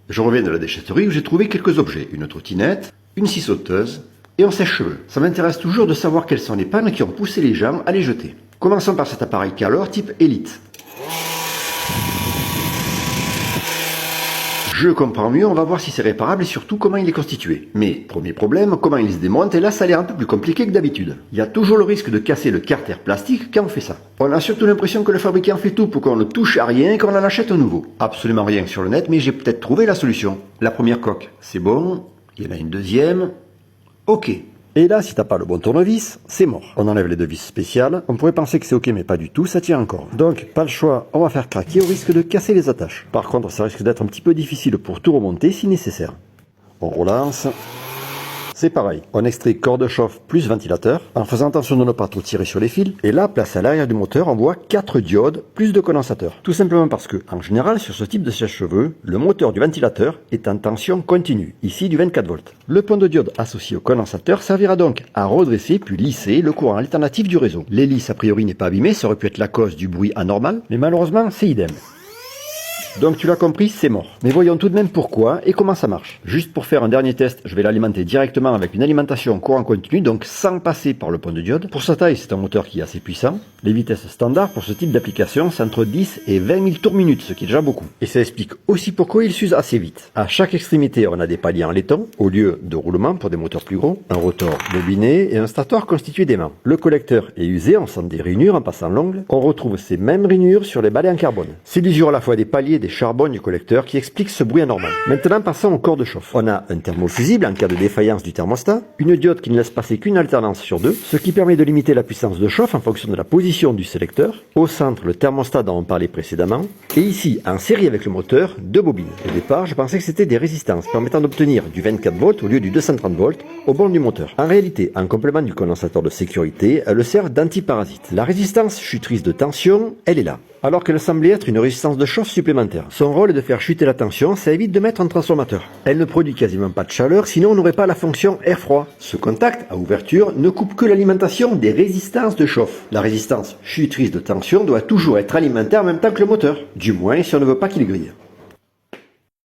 Je reviens de la déchetterie où j'ai trouvé quelques objets, une trottinette, une scie sauteuse et un sèche-cheveux. Ça m'intéresse toujours de savoir quelles sont les pannes qui ont poussé les gens à les jeter. Commençons par cet appareil Calor type Elite. Je comprends mieux, on va voir si c'est réparable et surtout comment il est constitué. Mais, premier problème, comment il se démonte, et là ça a l'air un peu plus compliqué que d'habitude. Il y a toujours le risque de casser le carter plastique quand on fait ça. On a surtout l'impression que le fabricant fait tout pour qu'on ne touche à rien et qu'on en achète un nouveau. Absolument rien sur le net, mais j'ai peut-être trouvé la solution. La première coque, c'est bon. Il y en a une deuxième. Ok. Et là, si t'as pas le bon tournevis, c'est mort. On enlève les deux vis spéciales. On pourrait penser que c'est ok, mais pas du tout, ça tient encore. Donc, pas le choix, on va faire craquer au risque de casser les attaches. Par contre, ça risque d'être un petit peu difficile pour tout remonter si nécessaire. On relance. C'est pareil, on extrait corps de chauffe plus ventilateur, en faisant attention de ne pas trop tirer sur les fils, et là, placé à l'arrière du moteur, on voit 4 diodes plus de condensateurs. Tout simplement parce que, en général, sur ce type de sèche-cheveux, le moteur du ventilateur est en tension continue, ici du 24 volts. Le pont de diode associé au condensateur servira donc à redresser puis lisser le courant alternatif du réseau. L'hélice a priori n'est pas abîmée, ça aurait pu être la cause du bruit anormal, mais malheureusement c'est idem. Donc tu l'as compris, c'est mort. Mais voyons tout de même pourquoi et comment ça marche. Juste pour faire un dernier test, je vais l'alimenter directement avec une alimentation courant continu, donc sans passer par le pont de diode. Pour sa taille, c'est un moteur qui est assez puissant. Les vitesses standards pour ce type d'application, c'est entre 10 et 20 000 tours minute, ce qui est déjà beaucoup. Et ça explique aussi pourquoi il s'use assez vite. À chaque extrémité, on a des paliers en laiton, au lieu de roulement pour des moteurs plus gros, un rotor bobiné et un stator constitué d'aimants. Le collecteur est usé, on sent des rainures en passant l'ongle. On retrouve ces mêmes rainures sur les balais en carbone. C'est l'usure à la fois des paliers des charbon du collecteur qui explique ce bruit anormal. Maintenant, passons au corps de chauffe. On a un thermofusible en cas de défaillance du thermostat, une diode qui ne laisse passer qu'une alternance sur deux, ce qui permet de limiter la puissance de chauffe en fonction de la position du sélecteur. Au centre, le thermostat dont on parlait précédemment. Et ici, en série avec le moteur, deux bobines. Au départ, je pensais que c'était des résistances permettant d'obtenir du 24 volts au lieu du 230 volts au bon du moteur. En réalité, en complément du condensateur de sécurité, elles servent d'antiparasite. La résistance chuterise de tension, elle est là, alors qu'elle semblait être une résistance de chauffe supplémentaire. Son rôle est de faire chuter la tension, ça évite de mettre un transformateur. Elle ne produit quasiment pas de chaleur, sinon on n'aurait pas la fonction air-froid. Ce contact, à ouverture, ne coupe que l'alimentation des résistances de chauffe. La résistance chuterise de tension doit toujours être alimentée en même temps que le moteur, du moins si on ne veut pas qu'il grille.